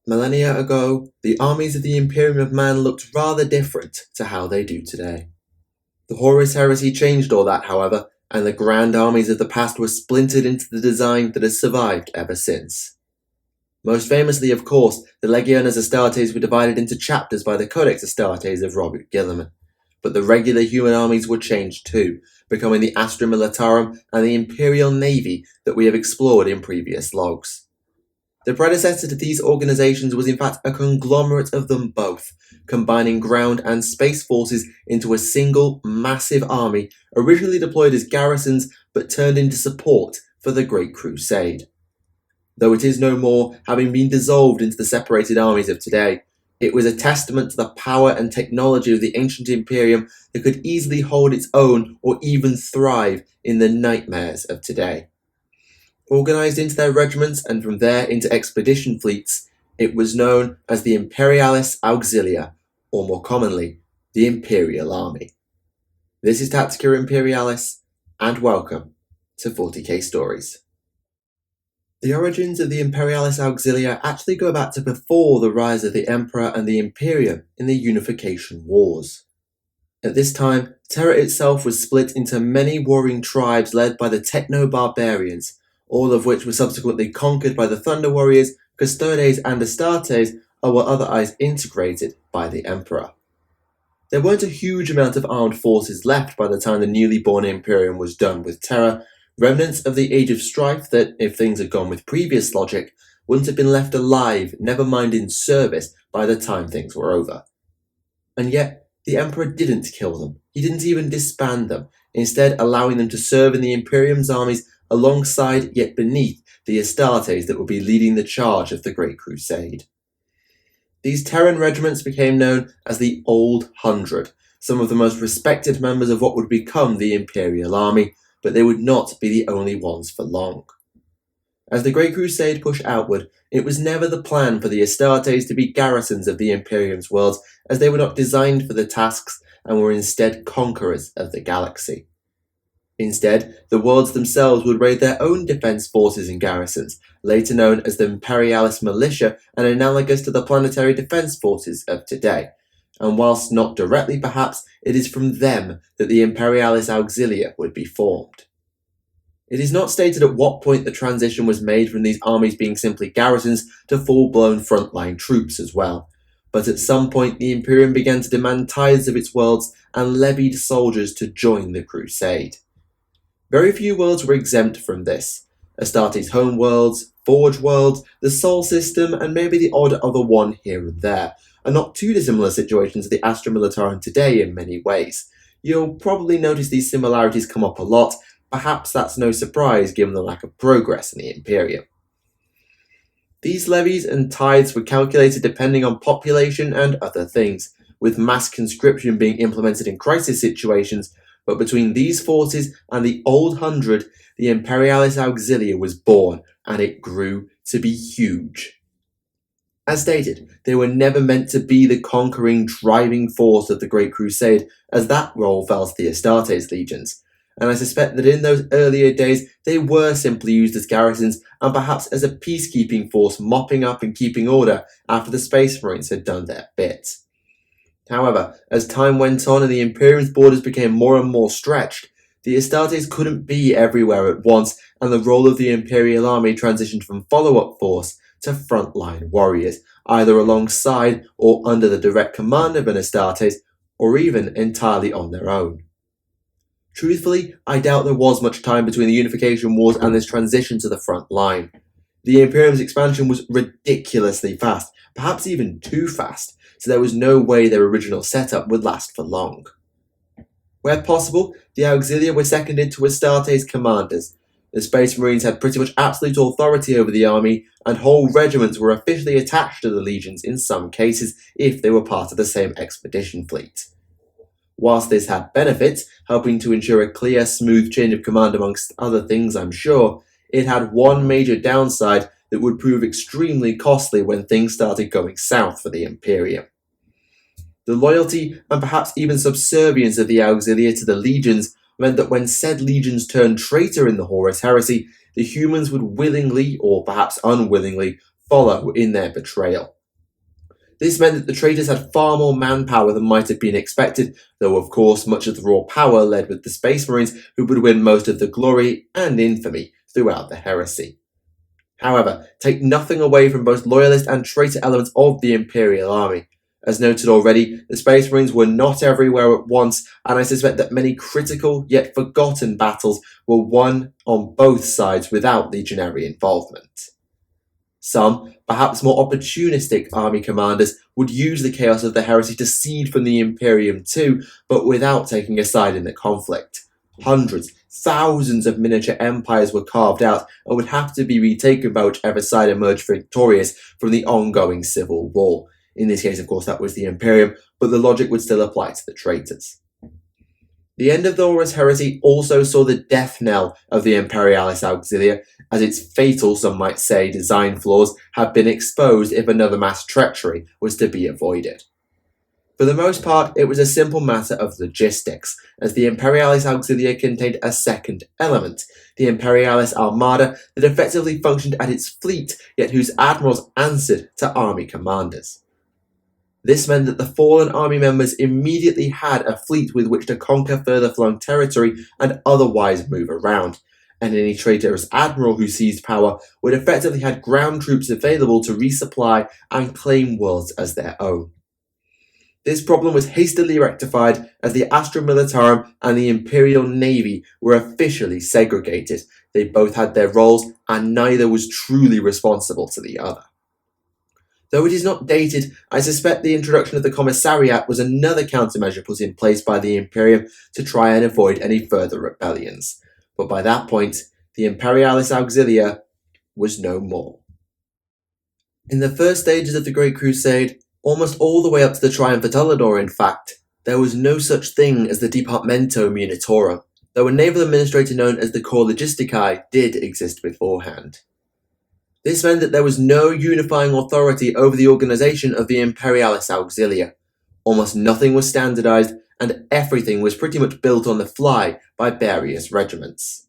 Millennia ago, the armies of the Imperium of Man looked rather different to how they do today. The Horus Heresy changed all that, however, and the grand armies of the past were splintered into the design that has survived ever since. Most famously, of course, the Legiones Astartes were divided into chapters by the Codex Astartes of Robert Guilliman, but the regular human armies were changed too, becoming the Astra Militarum and the Imperial Navy that we have explored in previous logs. The predecessor to these organizations was in fact a conglomerate of them both, combining ground and space forces into a single, massive army originally deployed as garrisons but turned into support for the Great Crusade. Though it is no more, having been dissolved into the separated armies of today, it was a testament to the power and technology of the ancient Imperium that could easily hold its own or even thrive in the nightmares of today. Organised into their regiments and from there into expedition fleets, it was known as the Imperialis Auxilia, or more commonly, the Imperial Army. This is Tactica Imperialis, and welcome to 40k Stories. The origins of the Imperialis Auxilia actually go back to before the rise of the Emperor and the Imperium in the Unification Wars. At this time, Terra itself was split into many warring tribes led by the Techno-Barbarians, all of which were subsequently conquered by the Thunder Warriors, Custodes and Astartes, or were otherwise integrated by the Emperor. There weren't a huge amount of armed forces left by the time the newly born Imperium was done with Terra, remnants of the Age of Strife that, if things had gone with previous logic, wouldn't have been left alive, never mind in service, by the time things were over. And yet, the Emperor didn't kill them. He didn't even disband them, instead allowing them to serve in the Imperium's armies alongside yet beneath the Astartes that would be leading the charge of the Great Crusade. These Terran regiments became known as the Old Hundred, some of the most respected members of what would become the Imperial Army, but they would not be the only ones for long. As the Great Crusade pushed outward, it was never the plan for the Astartes to be garrisons of the Imperium's worlds, as they were not designed for the tasks and were instead conquerors of the galaxy. Instead, the worlds themselves would raid their own defense forces and garrisons, later known as the Imperialis Militia and analogous to the planetary defense forces of today. And whilst not directly perhaps, it is from them that the Imperialis Auxilia would be formed. It is not stated at what point the transition was made from these armies being simply garrisons to full-blown frontline troops as well, but at some point the Imperium began to demand tithes of its worlds and levied soldiers to join the Crusade. Very few worlds were exempt from this. Astartes' home worlds, Forge worlds, the Sol system, and maybe the odd other one here and there, are not too dissimilar situations to the Astra Militarum today in many ways. You'll probably notice these similarities come up a lot. Perhaps that's no surprise given the lack of progress in the Imperium. These levies and tithes were calculated depending on population and other things, with mass conscription being implemented in crisis situations, but between these forces and the Old Hundred, the Imperialis Auxilia was born, and it grew to be huge. As stated, they were never meant to be the conquering, driving force of the Great Crusade, as that role fell to the Astartes legions, and I suspect that in those earlier days they were simply used as garrisons and perhaps as a peacekeeping force mopping up and keeping order after the Space Marines had done their bit. However, as time went on and the Imperium's borders became more and more stretched, the Astartes couldn't be everywhere at once, and the role of the Imperial Army transitioned from follow-up force to frontline warriors, either alongside or under the direct command of an Astartes, or even entirely on their own. Truthfully, I doubt there was much time between the Unification Wars and this transition to the front line. The Imperium's expansion was ridiculously fast, perhaps even too fast, so there was no way their original setup would last for long. Where possible, the Auxilia were seconded to Astartes commanders. The Space Marines had pretty much absolute authority over the army, and whole regiments were officially attached to the legions in some cases if they were part of the same expedition fleet. Whilst this had benefits, helping to ensure a clear, smooth chain of command amongst other things I'm sure, it had one major downside that would prove extremely costly when things started going south for the Imperium. The loyalty and perhaps even subservience of the Auxilia to the legions meant that when said legions turned traitor in the Horus Heresy, the humans would willingly, or perhaps unwillingly, follow in their betrayal. This meant that the traitors had far more manpower than might have been expected, though of course much of the raw power led with the Space Marines, who would win most of the glory and infamy throughout the heresy. However, take nothing away from both loyalist and traitor elements of the Imperial army. As noted already, the Space Marines were not everywhere at once, and I suspect that many critical yet forgotten battles were won on both sides without legionary involvement. Some, perhaps more opportunistic army commanders, would use the chaos of the heresy to cede from the Imperium too, but without taking a side in the conflict. Hundreds, thousands of miniature empires were carved out and would have to be retaken by whichever side emerged victorious from the ongoing civil war. In this case, of course, that was the Imperium, but the logic would still apply to the traitors. The end of the Horus Heresy also saw the death knell of the Imperialis Auxilia, as its fatal, some might say, design flaws had been exposed if another mass treachery was to be avoided. For the most part, it was a simple matter of logistics, as the Imperialis Auxilia contained a second element, the Imperialis Armada, that effectively functioned as its fleet, yet whose admirals answered to army commanders. This meant that the fallen army members immediately had a fleet with which to conquer further flung territory and otherwise move around, and any traitorous admiral who seized power would effectively have ground troops available to resupply and claim worlds as their own. This problem was hastily rectified as the Astra Militarum and the Imperial Navy were officially segregated. They both had their roles, and neither was truly responsible to the other. Though it is not dated, I suspect the introduction of the Commissariat was another countermeasure put in place by the Imperium to try and avoid any further rebellions. But by that point, the Imperialis Auxilia was no more. In the first stages of the Great Crusade, almost all the way up to the Triumph at Ulador in fact, there was no such thing as the Departamento Munitorum, though a naval administrator known as the Corps Logisticae did exist beforehand. This meant that there was no unifying authority over the organisation of the Imperialis Auxilia. Almost nothing was standardised, and everything was pretty much built on the fly by various regiments.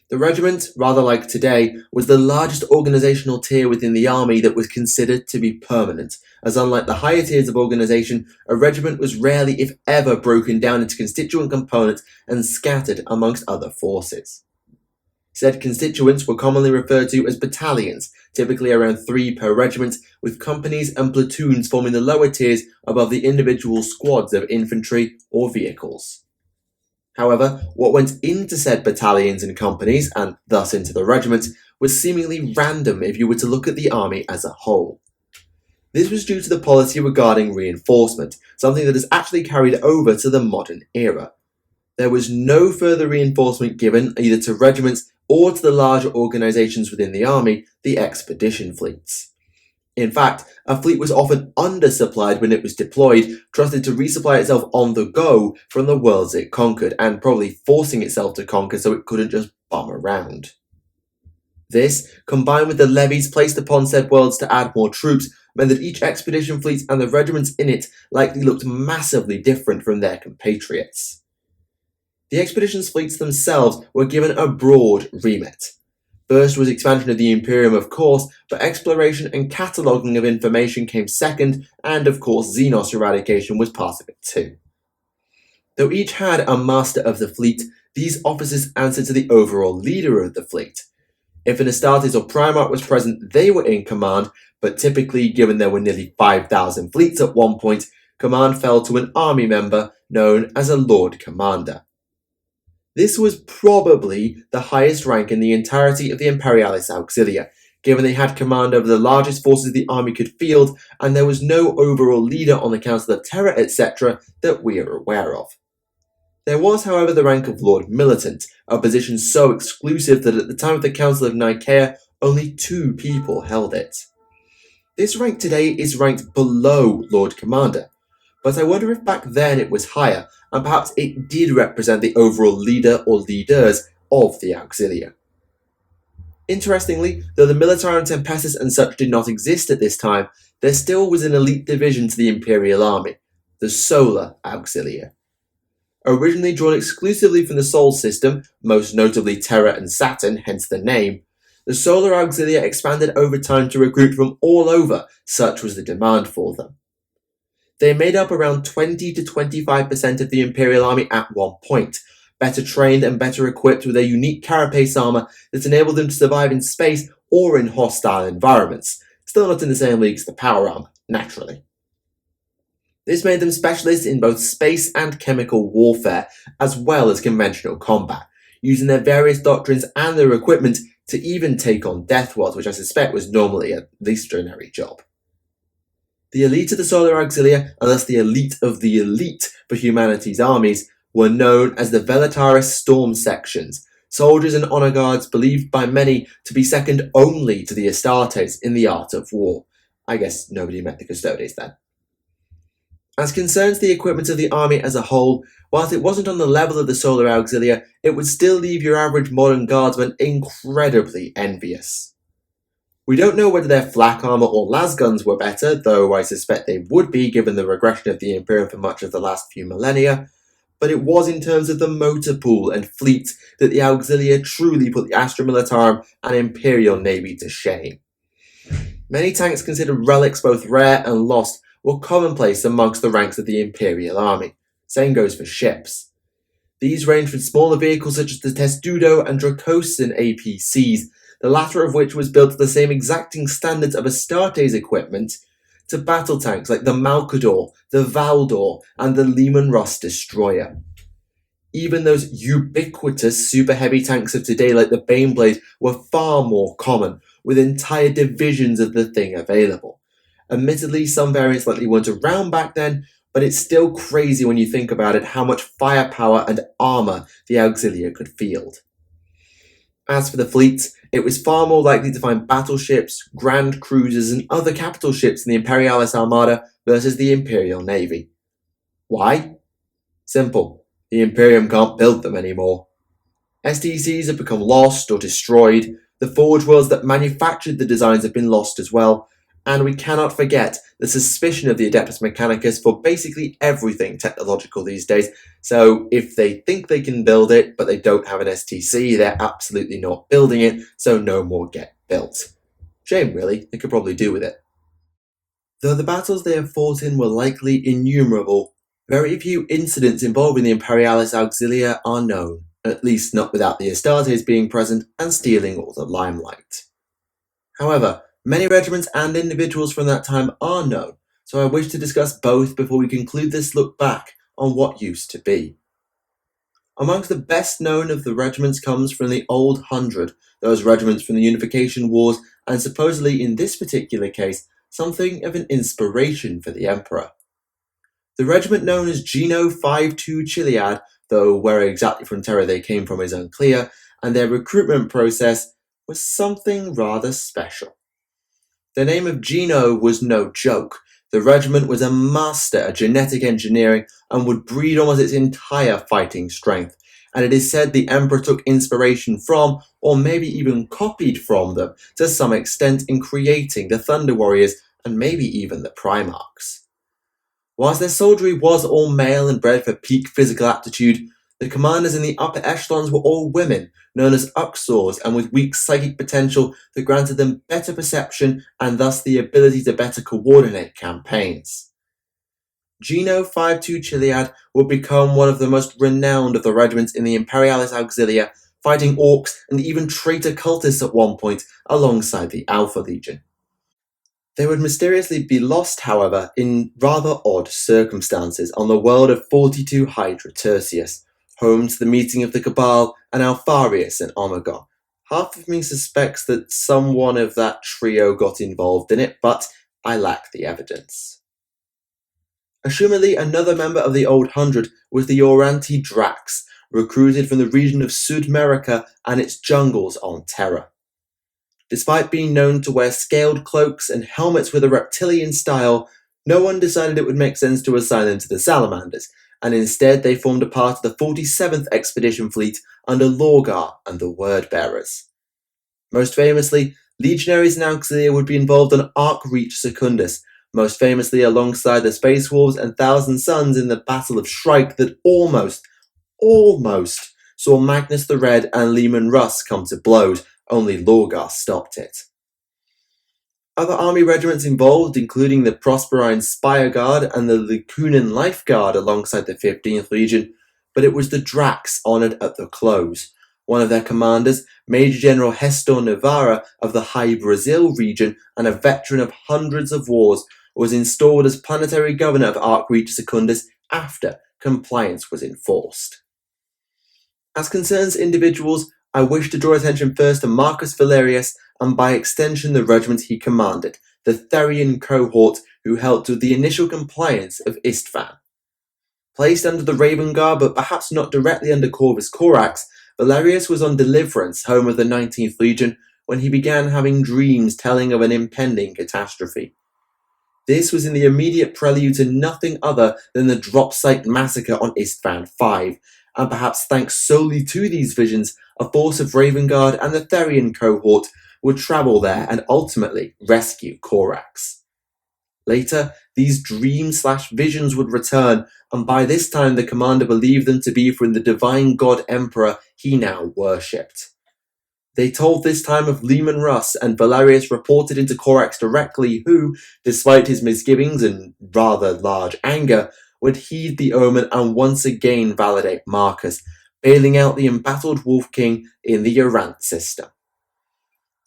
The regiment, rather like today, was the largest organisational tier within the army that was considered to be permanent, as unlike the higher tiers of organisation, a regiment was rarely if ever broken down into constituent components and scattered amongst other forces. Said constituents were commonly referred to as battalions, typically around 3 per regiment, with companies and platoons forming the lower tiers above the individual squads of infantry or vehicles. However, what went into said battalions and companies, and thus into the regiment, was seemingly random if you were to look at the army as a whole. This was due to the policy regarding reinforcement, something that has actually carried over to the modern era. There was no further reinforcement given either to regiments or to the larger organisations within the army, the expedition fleets. In fact, a fleet was often undersupplied when it was deployed, trusted to resupply itself on the go from the worlds it conquered, and probably forcing itself to conquer so it couldn't just bum around. This, combined with the levies placed upon said worlds to add more troops, meant that each expedition fleet and the regiments in it likely looked massively different from their compatriots. The expeditions fleets themselves were given a broad remit. First was expansion of the Imperium, of course, but exploration and cataloguing of information came second, and of course Xenos eradication was part of it too. Though each had a master of the fleet, these officers answered to the overall leader of the fleet. If an Astartes or Primarch was present, they were in command, but typically, given there were nearly 5,000 fleets at one point, command fell to an army member known as a Lord Commander. This was probably the highest rank in the entirety of the Imperialis Auxilia, given they had command over the largest forces the army could field, and there was no overall leader on the Council of Terror, etc., that we are aware of. There was, however, the rank of Lord Militant, a position so exclusive that at the time of the Council of Nicaea, only 2 people held it. This rank today is ranked below Lord Commander, but I wonder if back then it was higher, and perhaps it did represent the overall leader or leaders of the Auxilia. Interestingly, though the Militarum Tempestus and such did not exist at this time, there still was an elite division to the Imperial army, the Solar Auxilia. Originally drawn exclusively from the Sol system, most notably Terra and Saturn, hence the name, The Solar Auxilia expanded over time to recruit from all over, such was the demand for them. They made up around 20 to 25% of the Imperial army at one point, better trained and better equipped with their unique carapace armor that enabled them to survive in space or in hostile environments, still not in the same league as the power armor, naturally. This made them specialists in both space and chemical warfare, as well as conventional combat, using their various doctrines and their equipment to even take on death worlds, which I suspect was normally a least ordinary job. The elite of the Solar Auxilia, and thus the elite of the elite for humanity's armies, were known as the Veletaris Storm Sections, soldiers and honor guards believed by many to be second only to the Astartes in the art of war. I guess nobody met the Custodes then. As concerns the equipment of the army as a whole, whilst it wasn't on the level of the Solar Auxilia, it would still leave your average modern guardsman incredibly envious. We don't know whether their flak armor or las guns were better, though I suspect they would be given the regression of the Imperium for much of the last few millennia, but it was in terms of the motor pool and fleet that the Auxilia truly put the Astra Militarum and Imperial Navy to shame. Many tanks considered relics both rare and lost were commonplace amongst the ranks of the Imperial army. Same goes for ships. These range from smaller vehicles such as the Testudo and Dracosan APCs, the latter of which was built to the same exacting standards of Astartes equipment, to battle tanks like the Malcador, the Valdor, and the Lehman Russ Destroyer. Even those ubiquitous super heavy tanks of today like the Baneblade were far more common, with entire divisions of the thing available. Admittedly, some variants likely weren't around back then, but it's still crazy when you think about it how much firepower and armour the Auxilia could field. As for the fleet, it was far more likely to find battleships, grand cruisers, and other capital ships in the Imperialis Armada versus the Imperial Navy. Why? Simple. The Imperium can't build them anymore. STCs have become lost or destroyed, the forge worlds that manufactured the designs have been lost as well, and we cannot forget the suspicion of the Adeptus Mechanicus for basically everything technological these days, so if they think they can build it but they don't have an STC, they're absolutely not building it, so no more get built. Shame really, they could probably do with it. Though the battles they have fought in were likely innumerable, very few incidents involving the Imperialis Auxilia are known, at least not without the Astartes being present and stealing all the limelight. However, many regiments and individuals from that time are known, so I wish to discuss both before we conclude this look back on what used to be. Amongst the best known of the regiments comes from the Old Hundred, those regiments from the Unification Wars, and supposedly in this particular case, something of an inspiration for the Emperor. The regiment known as Geno 52 Chiliad, though where exactly from Terra they came from is unclear, and their recruitment process was something rather special. The name of Geno was no joke. The regiment was a master at genetic engineering and would breed almost its entire fighting strength, and it is said the Emperor took inspiration from, or maybe even copied from them, to some extent in creating the Thunder Warriors and maybe even the Primarchs. Whilst their soldiery was all male and bred for peak physical aptitude, the commanders in the upper echelons were all women, known as Uxors, and with weak psychic potential that granted them better perception and thus the ability to better coordinate campaigns. Geno 52 Chiliad would become one of the most renowned of the regiments in the Imperialis Auxilia, fighting orcs and even traitor cultists at one point alongside the Alpha Legion. They would mysteriously be lost, however, in rather odd circumstances on the world of 42 Hydra Tertius, home to the meeting of the Cabal and Alpharius and Omegon. Half of me suspects that someone of that trio got involved in it, but I lack the evidence. Assumedly, another member of the Old Hundred was the Oranti Drax, recruited from the region of Sudmerica and its jungles on Terra. Despite being known to wear scaled cloaks and helmets with a reptilian style, no one decided it would make sense to assign them to the Salamanders, and instead they formed a part of the 47th Expedition Fleet under Lorgar and the Word-Bearers. Most famously, legionaries in Auxilia would be involved on Arc Reach Secundus, most famously alongside the Space Wolves and Thousand Suns in the Battle of Shrike that almost saw Magnus the Red and Lehman Russ come to blows, Only Lorgar stopped it. Other army regiments involved, including the Prosperine Spire Guard and the Lucunan Life Guard alongside the 15th Legion, but it was the Drax honoured at the close. One of their commanders, Major General Hestor Navarra of the High Brazil region and a veteran of hundreds of wars, was installed as planetary governor of Arc Regis Secundus after compliance was enforced. As concerns individuals, I wish to draw attention first to Marcus Valerius and by extension the regiment he commanded, the Therian cohort who helped with the initial compliance of Istvan. Placed under the Raven Guard but perhaps not directly under Corvus Corax, Valerius was on Deliverance, home of the 19th Legion, when he began having dreams telling of an impending catastrophe. This was in the immediate prelude to nothing other than the drop site massacre on Istvan V, and perhaps thanks solely to these visions, a force of Raven Guard and the Therian cohort would travel there and ultimately rescue Corax. Later, these dreams/visions would return, and by this time the commander believed them to be from the divine god emperor he now worshipped. They told this time of Leman Russ, and Valerius reported into Corax directly, who, despite his misgivings and rather large anger, would heed the omen and once again validate Marcus, bailing out the embattled Wolf King in the Urant system.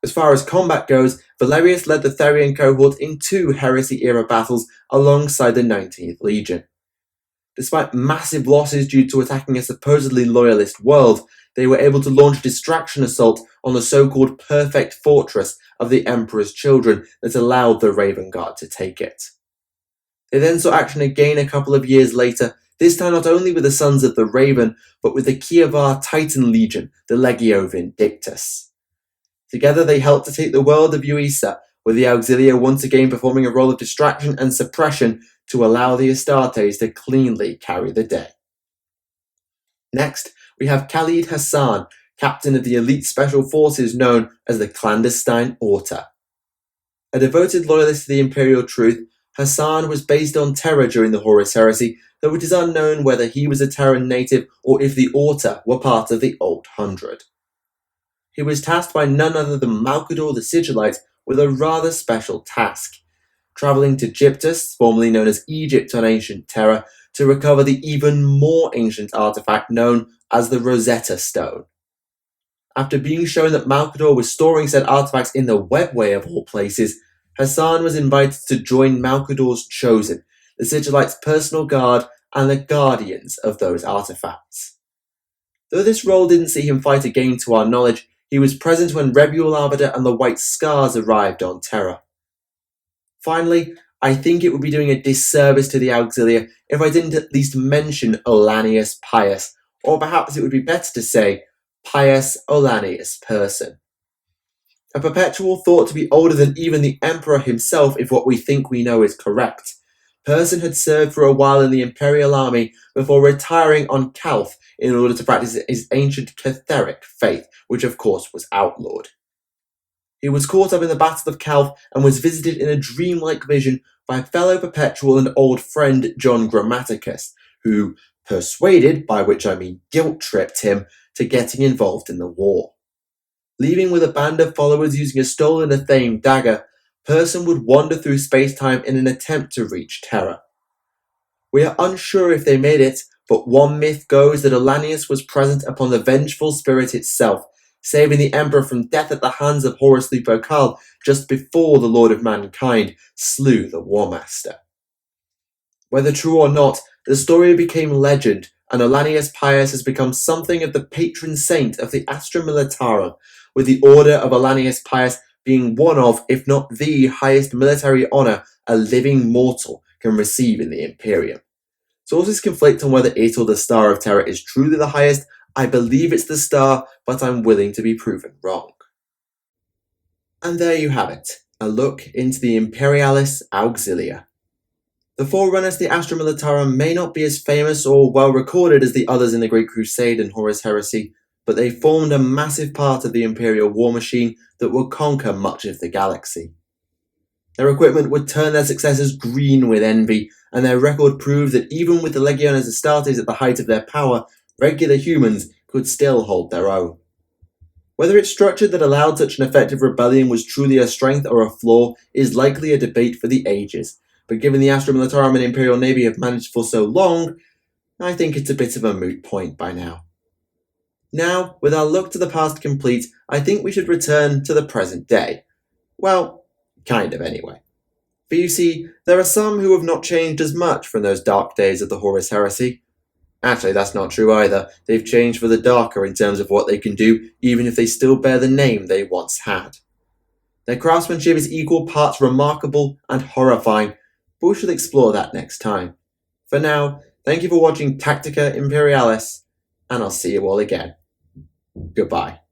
As far as combat goes, Valerius led the Therian cohort in 2 Heresy-era battles alongside the 19th Legion. Despite massive losses due to attacking a supposedly loyalist world, they were able to launch a distraction assault on the so-called Perfect Fortress of the Emperor's Children that allowed the Raven Guard to take it. They then saw action again a couple of years later, this time not only with the Sons of the Raven, but with the Kievar Titan Legion, the Legio Vindictus. Together they helped to take the world of Uisa, with the Auxilia once again performing a role of distraction and suppression to allow the Astartes to cleanly carry the day. Next, we have Khalid Hassan, captain of the elite special forces known as the Clandestine Orta. A devoted loyalist to the Imperial truth, Hassan was based on Terra during the Horus Heresy, though it is unknown whether he was a Terran native or if the Orta were part of the Old Hundred. He was tasked by none other than Malcador the Sigillite with a rather special task, travelling to Gyptus, formerly known as Egypt on ancient Terra, to recover the even more ancient artifact known as the Rosetta Stone. After being shown that Malcador was storing said artifacts in the Webway of all places, Hassan was invited to join Malcador's Chosen, the Sigillite's personal guard and the guardians of those artifacts. Though this role didn't see him fight again to our knowledge, he was present when Rebule Arbiter and the White Scars arrived on Terra. Finally, I think it would be doing a disservice to the Auxilia if I didn't at least mention Olanius Pius, or perhaps it would be better to say Pius Olanius Person. A perpetual thought to be older than even the Emperor himself if what we think we know is correct. Person had served for a while in the Imperial army before retiring on Calth in order to practice his ancient Catheric faith, which of course was outlawed. He was caught up in the Battle of Calth and was visited in a dreamlike vision by fellow Perpetual and old friend John Grammaticus, who persuaded, by which I mean guilt-tripped him, to getting involved in the war. Leaving with a band of followers using a stolen Athame dagger, Person would wander through space-time in an attempt to reach Terra. We are unsure if they made it, but one myth goes that Olanius was present upon the vengeful spirit itself, saving the Emperor from death at the hands of Horus Lupercal just before the Lord of Mankind slew the War Master. Whether true or not, the story became legend, and Olanius Pius has become something of the patron saint of the Astra Militarum, with the Order of Olanius Pius being one of, if not the highest military honour a living mortal can receive in the Imperium. Sources conflict on whether it or the Star of Terror is truly the highest. I believe it's the Star, but I'm willing to be proven wrong. And there you have it, a look into the Imperialis Auxilia. The forerunners of the Astra Militarum may not be as famous or well recorded as the others in the Great Crusade and Horus Heresy, but they formed a massive part of the Imperial war machine that would conquer much of the galaxy. Their equipment would turn their successors green with envy, and their record proved that even with the Legiones Astartes at the height of their power, regular humans could still hold their own. Whether its structure that allowed such an effective rebellion was truly a strength or a flaw is likely a debate for the ages, but given the Astra Militarum and Imperial Navy have managed for so long, I think it's a bit of a moot point by now. Now, with our look to the past complete, I think we should return to the present day. Well, kind of anyway. For you see, there are some who have not changed as much from those dark days of the Horus Heresy. Actually, that's not true either. They've changed for the darker in terms of what they can do, even if they still bear the name they once had. Their craftsmanship is equal parts remarkable and horrifying, but we shall explore that next time. For now, thank you for watching Tactica Imperialis, and I'll see you all again. Goodbye.